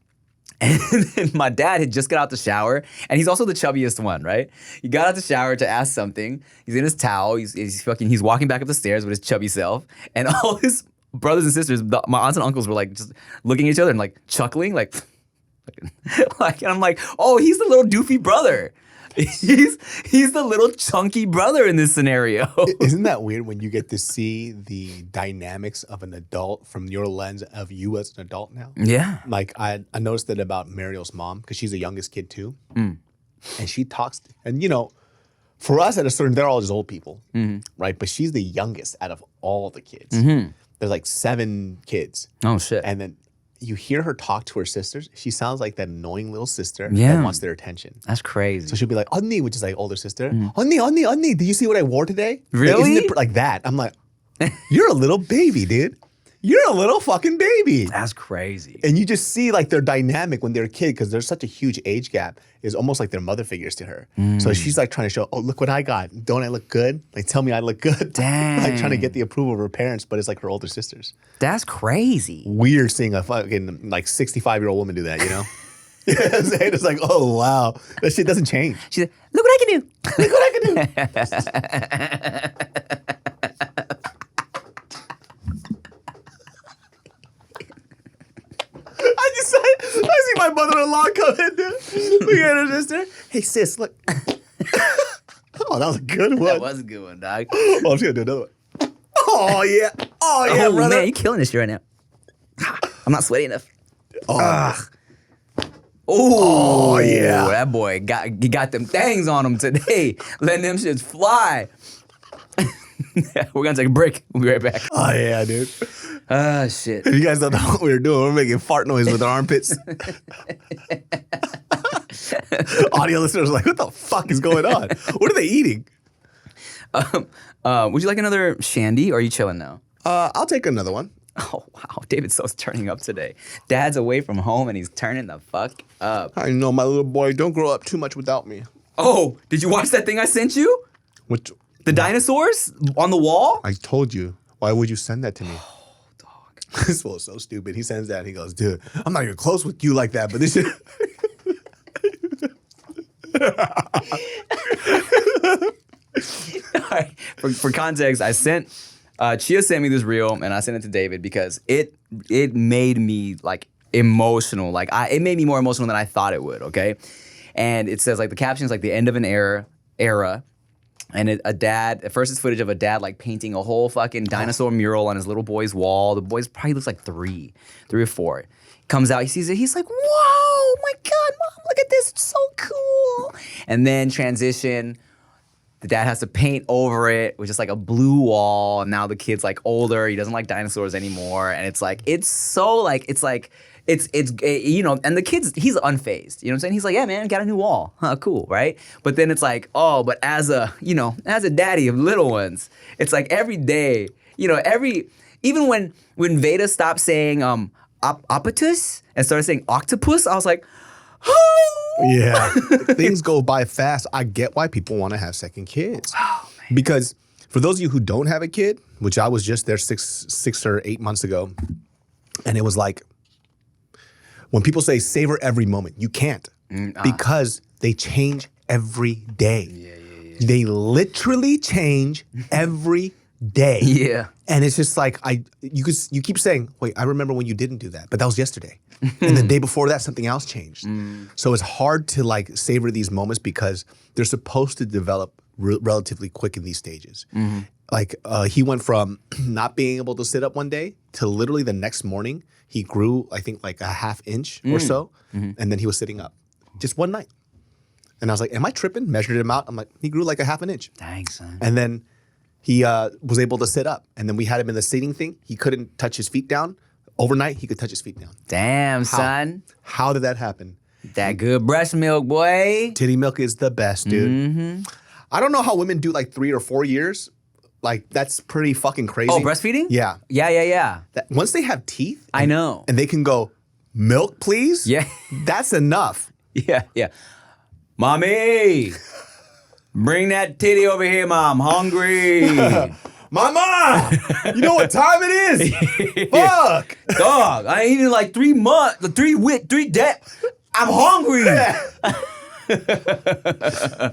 And then my dad had just got out the shower, and he's also the chubbiest one, right? He got out the shower to ask something. He's in his towel. He's walking back up the stairs with his chubby self, and all his brothers and sisters, my aunts and uncles, were like just looking at each other and like chuckling, like, and I'm like, oh, he's the little doofy brother. He's the little chunky brother in this scenario. Isn't that weird when you get to see the dynamics of an adult from your lens of you as an adult now? Yeah. Like I noticed that about Mariel's mom, because she's the youngest kid too. And she talks, and for us at a certain, they're all just old people, right? But she's the youngest out of all the kids. There's like 7 kids. Oh, shit. And then you hear her talk to her sisters. She sounds like that annoying little sister that wants their attention. That's crazy. So she'll be like, Onni, which is like older sister. Onni, do you see what I wore today? Really? Like, isn't it like that? I'm like, you're a little baby, dude. You're a little fucking baby. That's crazy. And you just see like their dynamic when they're a kid, because there's such a huge age gap. It's almost like they're mother figures to her. So she's like trying to show, oh, look what I got. Don't I look good? Like, tell me I look good. Dang. Like trying to get the approval of her parents, but it's like her older sisters. That's crazy. Weird seeing a fucking like 65-year-old woman do that, It's like, oh, wow. That shit doesn't change. She's like, look what I can do. Look what I can do. I see my mother-in-law come in, dude. Look at her sister. Hey, sis, look. Oh, that was a good one. That was a good one, dog. Oh, I'm just going to do another one. Oh, yeah. Oh, yeah, Oh, brother. man, you're killing this shit right now. I'm not sweaty enough. Oh, yeah. That boy got them things on him today. Letting them shits fly. We're going to take a break. We'll be right back. Oh, yeah, dude. Ah, shit. If you guys don't know what we were doing, we're making fart noise with our armpits. Audio listeners are like, what the fuck is going on? What are they eating? Would you like another shandy, or are you chilling now? I'll take another one. Oh, wow. David So's turning up today. Dad's away from home, and he's turning the fuck up. I know, my little boy. Don't grow up too much without me. Oh, did you watch that thing I sent you? Which? The dinosaurs on the wall? I told you. Why would you send that to me? Oh, dog. This fool is so stupid. He sends that and he goes, dude, I'm not even close with you like that, but this shit. All right. For context, I sent Chia sent me this reel, and I sent it to David because it made me like emotional. Like it made me more emotional than I thought it would. Okay, and it says like the caption is like the end of an era, and a dad. At first, it's footage of a dad like painting a whole fucking dinosaur mural on his little boy's wall. The boy probably looks like 3 or 4. Comes out, he sees it, he's like, whoa, my God, Mom, look at this, it's so cool. And then transition, the dad has to paint over it with just like a blue wall, and now the kid's like older, he doesn't like dinosaurs anymore, and it's like, and the kid's, he's unfazed, you know what I'm saying? He's like, yeah, man, got a new wall, huh, cool, right? But then it's like, oh, but as a daddy of little ones, it's like every day, even when Veda stopped saying, Opatus and started saying octopus, I was like, oh! Yeah. Things go by fast. I get why people want to have second kids. Oh, man. Because for those of you who don't have a kid, which I was just there 6 or 8 months ago, and it was like, when people say savor every moment, you can't. Because they change every day. Yeah. They literally change every day. Yeah. And it's just like you keep saying, wait, I remember when you didn't do that, but that was yesterday. And the day before that, something else changed. So it's hard to like savor these moments because they're supposed to develop relatively quick in these stages. Like he went from not being able to sit up one day to literally the next morning, he grew, I think, like a ½ inch or so. And then he was sitting up just one night. And I was like, am I tripping? Measured him out. I'm like, he grew like a ½ inch. Dang, son. And then he was able to sit up. And then we had him in the seating thing. He couldn't touch his feet down. Overnight, he could touch his feet down. Damn, son. How did that happen? That good breast milk, boy. Titty milk is the best, dude. Mm-hmm. I don't know how women do like 3 or 4 years. Like, that's pretty fucking crazy. Oh, breastfeeding? Yeah. Yeah. Once they have teeth. I know. And they can go, milk, please? Yeah. That's enough. Yeah. Mommy, bring that titty over here, Mom. Hungry. Mama, you know what time it is? Fuck. Dog, I ain't eaten like 3 months, 3 days. I'm hungry.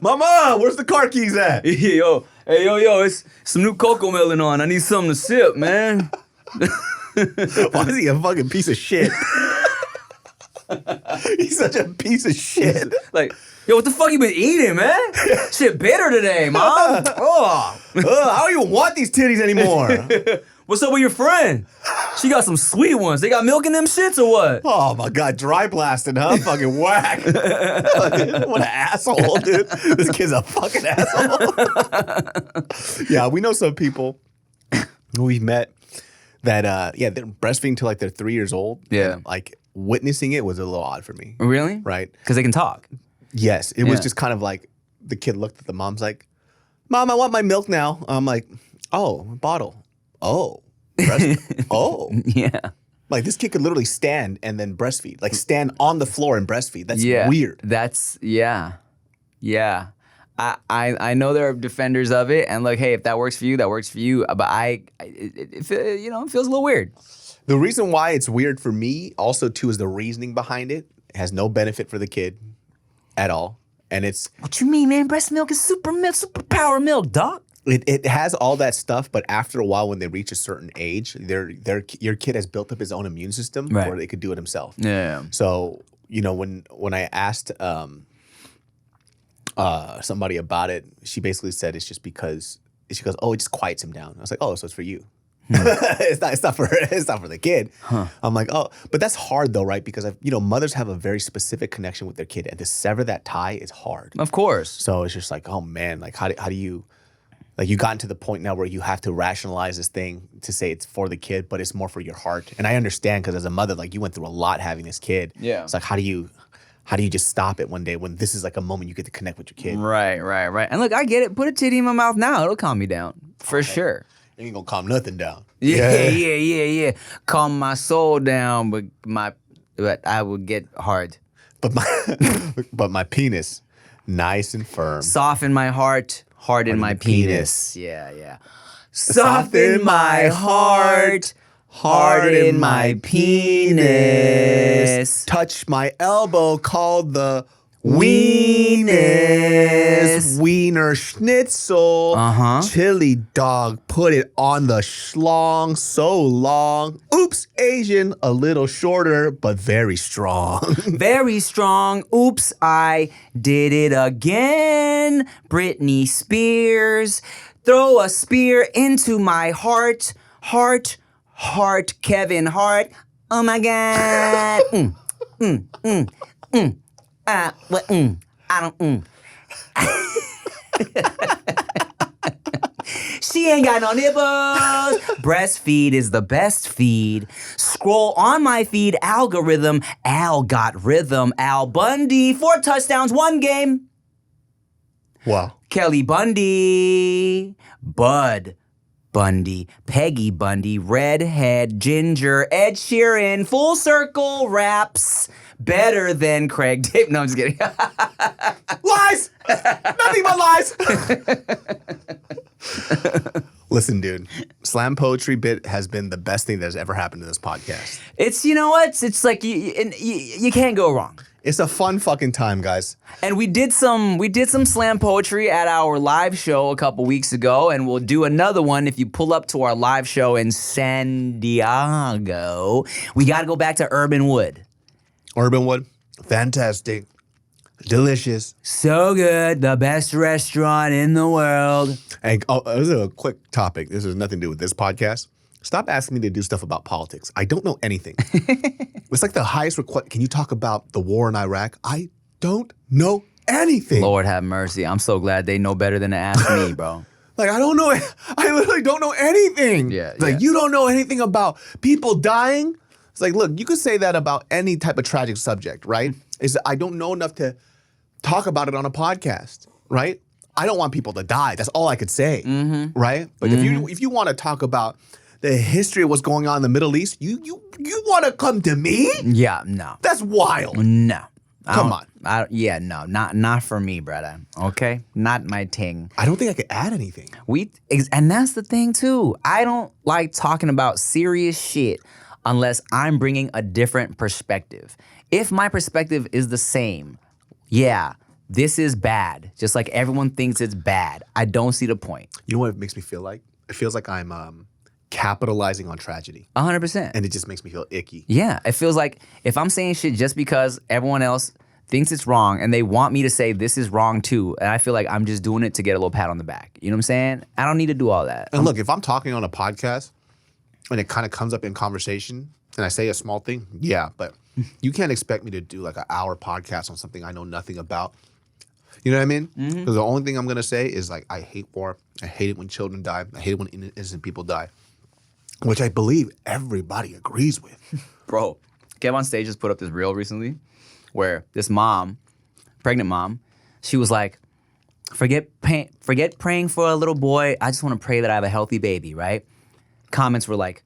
Mama, where's the car keys at? Yo, it's some new cocoa melon on. I need something to sip, man. Why is he a fucking piece of shit? He's such a piece of shit. Like, yo, what the fuck you been eating, man? Shit bitter today, Mom. Oh. I don't even want these titties anymore. What's up with your friend? She got some sweet ones. They got milk in them shits or what? Oh my God, dry blasted, huh? Fucking whack. What an asshole, dude. This kid's a fucking asshole. Yeah, we know some people who we've met that, they're breastfeeding till like they're 3 years old. Yeah. And, like, witnessing it was a little odd for me. Really? Right? Because they can talk. Yes. It was just kind of like the kid looked at the mom's like, Mom, I want my milk now. I'm like, oh, bottle. Oh. Oh. Yeah. Like, this kid could literally stand and then breastfeed. Like, stand on the floor and breastfeed. That's weird. That's, yeah. I know there are defenders of it, and like, hey, if that works for you, that works for you. But it feels a little weird. The reason why it's weird for me also, too, is the reasoning behind it. It has no benefit for the kid at all. And it's... What you mean, man? Breast milk is superpower milk, doc. It has all that stuff, but after a while, when they reach a certain age, your kid has built up his own immune system where they could do it himself. Yeah. So, when I asked somebody about it, she basically said it's just because she goes, oh, it just quiets him down. I was like, oh, so it's for you. It's not for the kid. Huh. I'm like, oh, but that's hard though, right? Because mothers have a very specific connection with their kid, and to sever that tie is hard. Of course. So it's just like, oh man, like how do you, like, you gotten to the point now where you have to rationalize this thing to say it's for the kid, but it's more for your heart. And I understand, because as a mother, like, you went through a lot having this kid. Yeah. It's like, how do you just stop it one day when this is like a moment you get to connect with your kid? Right. And look, I get it. Put a titty in my mouth now. It'll calm me down. For sure. You ain't gonna calm nothing down. Yeah. Calm my soul down, but I would get hard. But my penis, nice and firm. Soften my heart, harden my penis. Yeah. Soften my heart, harden my penis. Touch my elbow, called the weenus. Wiener schnitzel. Chili dog, put it on the schlong, so long. Oops, Asian, a little shorter, but very strong. Very strong. Oops, I did it again. Britney Spears. Throw a spear into my heart. Heart, Kevin Hart. Oh my God. I don't. She ain't got no nipples. Breastfeed is the best feed. Scroll on my feed algorithm. Al got rhythm. Al Bundy, 4 touchdowns, 1 game. Wow. Kelly Bundy. Bud Bundy. Peggy Bundy. Redhead. Ginger. Ed Sheeran. Full circle raps. Better than Craig Dave. No, I'm just kidding. Lies! Nothing but lies! Listen, dude. Slam poetry bit has been the best thing that has ever happened to this podcast. It's, it's like you can't go wrong. It's a fun fucking time, guys. And we did some slam poetry at our live show a couple weeks ago, and we'll do another one if you pull up to our live show in San Diego. We got to go back to Urban Wood. Urban Wood, fantastic, delicious, so good, the best restaurant in the world. And this is a quick topic. This has nothing to do with this podcast. Stop asking me to do stuff about politics. I don't know anything. It's like the highest request. Can you talk about the war in Iraq? I don't know anything. Lord have mercy. I'm so glad they know better than to ask me, bro. Like, I don't know. I literally don't know anything. Yeah. Like, you don't know anything about people dying. It's like, look, you could say that about any type of tragic subject, right? Is I don't know enough to talk about it on a podcast, right? I don't want people to die. That's all I could say, right? But if you want to talk about the history of what's going on in the Middle East, you want to come to me? Yeah, no. That's wild. No. Come on. Not for me, brother. Okay? Not my thing. I don't think I could add anything. And that's the thing too. I don't like talking about serious shit unless I'm bringing a different perspective. If my perspective is the same, yeah, this is bad. Just like everyone thinks it's bad. I don't see the point. You know what it makes me feel like? It feels like I'm capitalizing on tragedy. 100%. And it just makes me feel icky. Yeah, it feels like if I'm saying shit just because everyone else thinks it's wrong and they want me to say this is wrong too, and I feel like I'm just doing it to get a little pat on the back. You know what I'm saying? I don't need to do all that. And look, if I'm talking on a podcast and it kind of comes up in conversation and I say a small thing, yeah, but you can't expect me to do like an hour podcast on something I know nothing about. You know what I mean? Because the only thing I'm going to say is like, I hate war. I hate it when children die. I hate it when innocent people die. Which I believe everybody agrees with. Bro, Kev on stage just put up this reel recently where this mom, pregnant mom, she was like, forget praying for a little boy. I just want to pray that I have a healthy baby, right? Comments were like,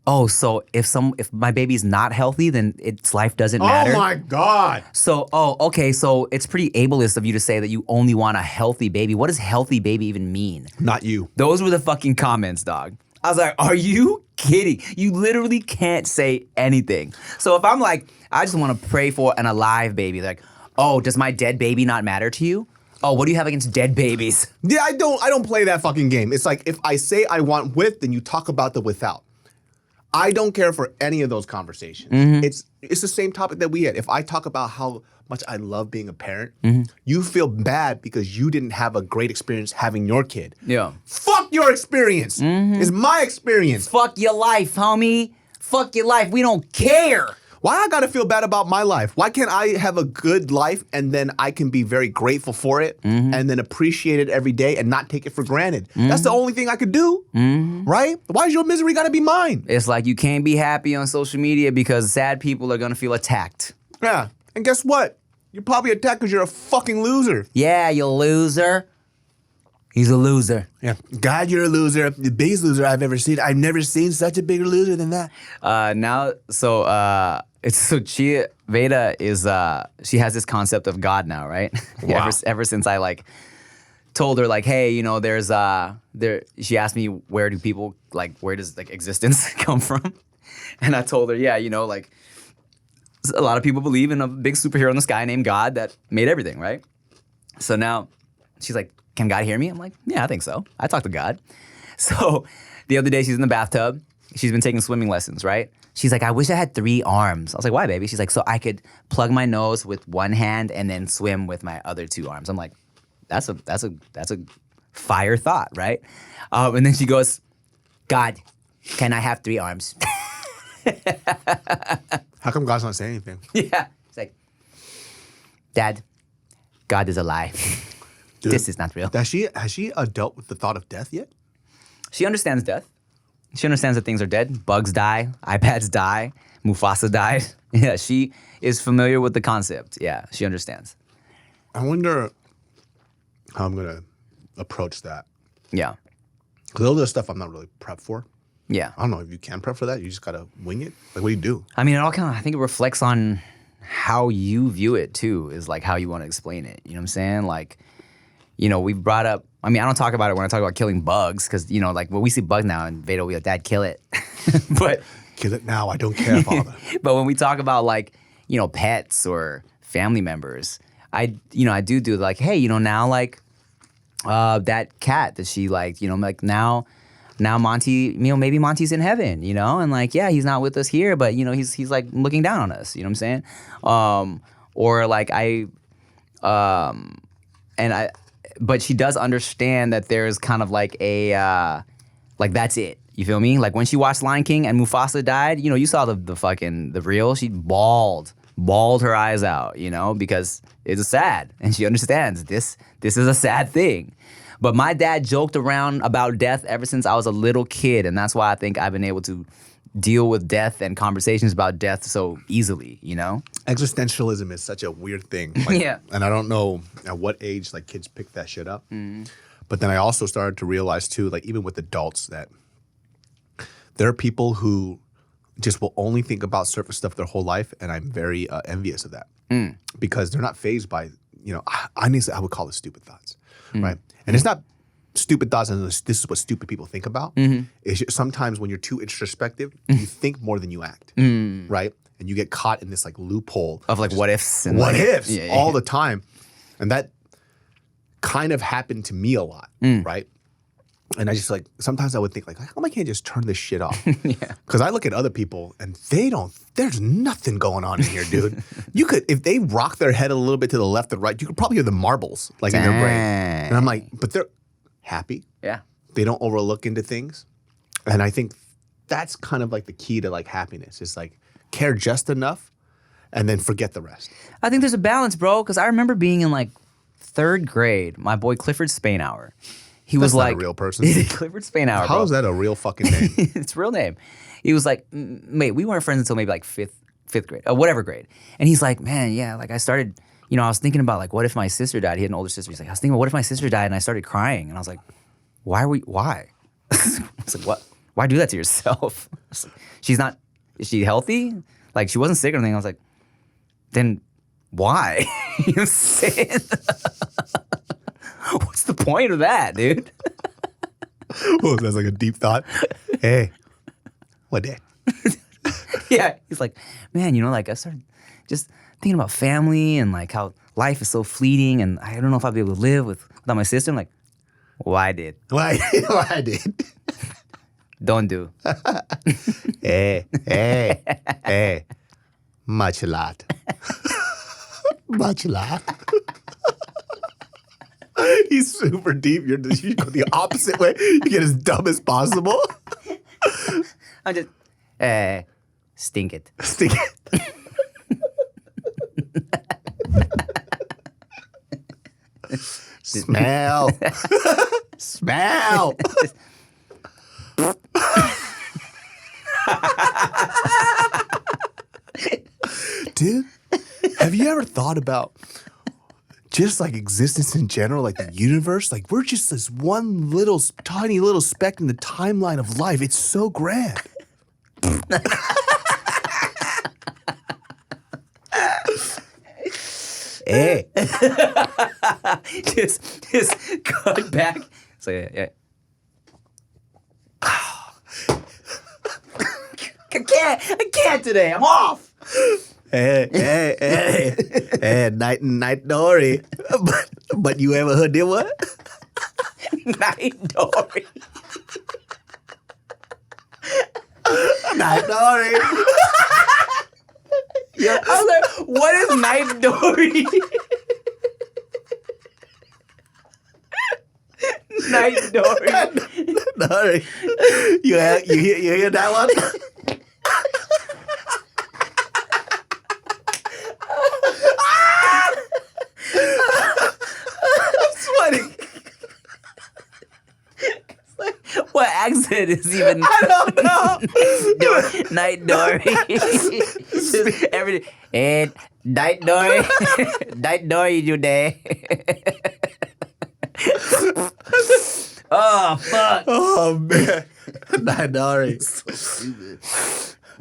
oh, so if my baby's not healthy, then its life doesn't matter. Oh my God. So, okay, so it's pretty ableist of you to say that you only want a healthy baby. What does healthy baby even mean? Not you. Those were the fucking comments, dog. I was like, are you kidding? You literally can't say anything. So if I'm like, I just want to pray for an alive baby, like, oh, does my dead baby not matter to you? Oh, what do you have against dead babies? Yeah, I don't play that fucking game. It's like if I say I want with, then you talk about the without. I don't care for any of those conversations. It's the same topic that we had. If I talk about how much I love being a parent, you feel bad because you didn't have a great experience having your kid. Yeah. Fuck your experience. It's my experience. Fuck your life, homie. Fuck your life. We don't care. Why I gotta feel bad about my life? Why can't I have a good life and then I can be very grateful for it and then appreciate it every day and not take it for granted? That's the only thing I could do, right? Why is your misery gotta be mine? It's like you can't be happy on social media because sad people are gonna feel attacked. Yeah, and guess what? You're probably attacked because you're a fucking loser. Yeah, you loser. He's a loser. Yeah, God, you're a loser. The biggest loser I've ever seen. I've never seen such a bigger loser than that. Veda is she has this concept of God now, right? Wow. ever since I like told her like, hey, you know, she asked me where does like existence come from? And I told her, yeah, you know, like a lot of people believe in a big superhero in the sky named God that made everything, right? So now she's like, can God hear me? I'm like, yeah, I think so. I talk to God. So the other day she's in the bathtub. She's been taking swimming lessons, right? She's like, I wish I had 3 arms. I was like, why, baby? She's like, so I could plug my nose with one hand and then swim with my other 2 arms. I'm like, that's a fire thought, right? And then she goes, God, can I have 3 arms? How come God's not saying anything? Yeah. It's like, Dad, God is a lie. Dude, this is not real. Has she dealt with the thought of death yet? She understands death. She understands that things are dead. Bugs die. iPads die. Mufasa died. Yeah, she is familiar with the concept. Yeah, she understands. I wonder how I'm going to approach that. Yeah. Because all this stuff I'm not really prepped for. Yeah. I don't know if you can prep for that. You just got to wing it. Like, what do you do? I mean, I think it reflects on how you view it, too, is like how you want to explain it. You know what I'm saying? Like, you know, we brought up, I mean, I don't talk about it when I talk about killing bugs because, you know, like when we see bugs now and Veda will be like, Dad, kill it. But kill it now. I don't care, Father. But when we talk about like, you know, pets or family members, I do like, hey, you know, now like that cat that she liked, you know, like now Monty, you know, maybe Monty's in heaven, you know, and like, yeah, he's not with us here, but you know, he's like looking down on us, you know what I'm saying? Or like but she does understand that there's kind of like like that's it. You feel me? Like when she watched Lion King and Mufasa died, you know, you saw the reel. She bawled her eyes out, you know, because it's sad and she understands this is a sad thing. But my dad joked around about death ever since I was a little kid, and that's why I think I've been able to deal with death and conversations about death so easily, you know? Existentialism is such a weird thing. Like, Yeah. And I don't know at what age like kids pick that shit up. But then I also started to realize too, like even with adults, that there are people who just will only think about surface stuff their whole life, and I'm very envious of that because they're not fazed by, you know, I would call it stupid thoughts, right? And it's not stupid thoughts, and this is what stupid people think about. It's just sometimes when you're too introspective, you think more than you act, right? And you get caught in this like loophole Of like what ifs and what like, ifs yeah, all the time, and that kind of happened to me a lot, right? And I just like sometimes I would think like, how come I can't just turn this shit off? Because I look at other people and they don't. There's nothing going on in here, dude. You could, if they rock their head a little bit to the left or right, you could probably hear the marbles like in their brain. And I'm like, but they're happy. Yeah. They don't overlook into things, and I think that's kind of like the key to like happiness. Is like care just enough, and then forget the rest. I think there's a balance, bro, because I remember being in like 3rd grade, my boy Clifford Spainhour. He was That's not like a real person. Clifford Spainhour. How bro. is that a real fucking name? It's a real name. He was like, mate, we weren't friends until maybe like fifth grade, whatever grade. And he's like, man, yeah, like I started, you know, I was thinking about like, what if my sister died? He had an older sister. He's like, I was thinking about what if my sister died, and I started crying, and I was like, why? I was like, what? Why do that to yourself? I was like, is she healthy? Like she wasn't sick or anything. I was like, then why? You know what I'm saying? What's the point of that, dude? Whoa, that's like a deep thought. Hey, what day? Yeah, he's like, man, you know, like I started just thinking about family and like how life is so fleeting, and I don't know if I'll be able to live without my sister. I'm like, well, I did. Why I did? Don't do. Hey. Much lot. Much lot. He's super deep. You go the opposite way. You get as dumb as possible. I'm just, stink it. Stick it. Smell. Smell. Dude, have you ever thought about just like existence in general, like the universe? Like we're just this one little, tiny little speck in the timeline of life. It's so grand. Hey. just cut back. So yeah. I can't today. I'm off. Hey, night Dory. But you ever heard that what? Night Dory. Night Dory. I was like, what is Night Dory? Night Dory. Dory. You hear that one? What accent is even? I don't know. Night Dory. Just every day. Hey, Night Dory. Night Dory, you there? Oh fuck. Oh man. Night Dory.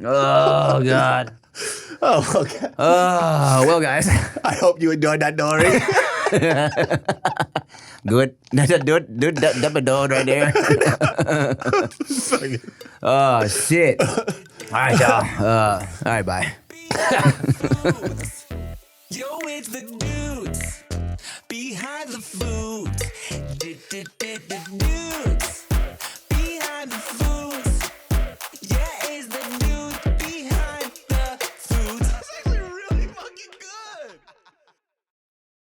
Oh god. Oh okay. Oh well, guys. I hope you enjoyed that, Dory. Good. Dude, that door right there. Oh shit. All right, y'all. All right, bye. Yo, it's the dude.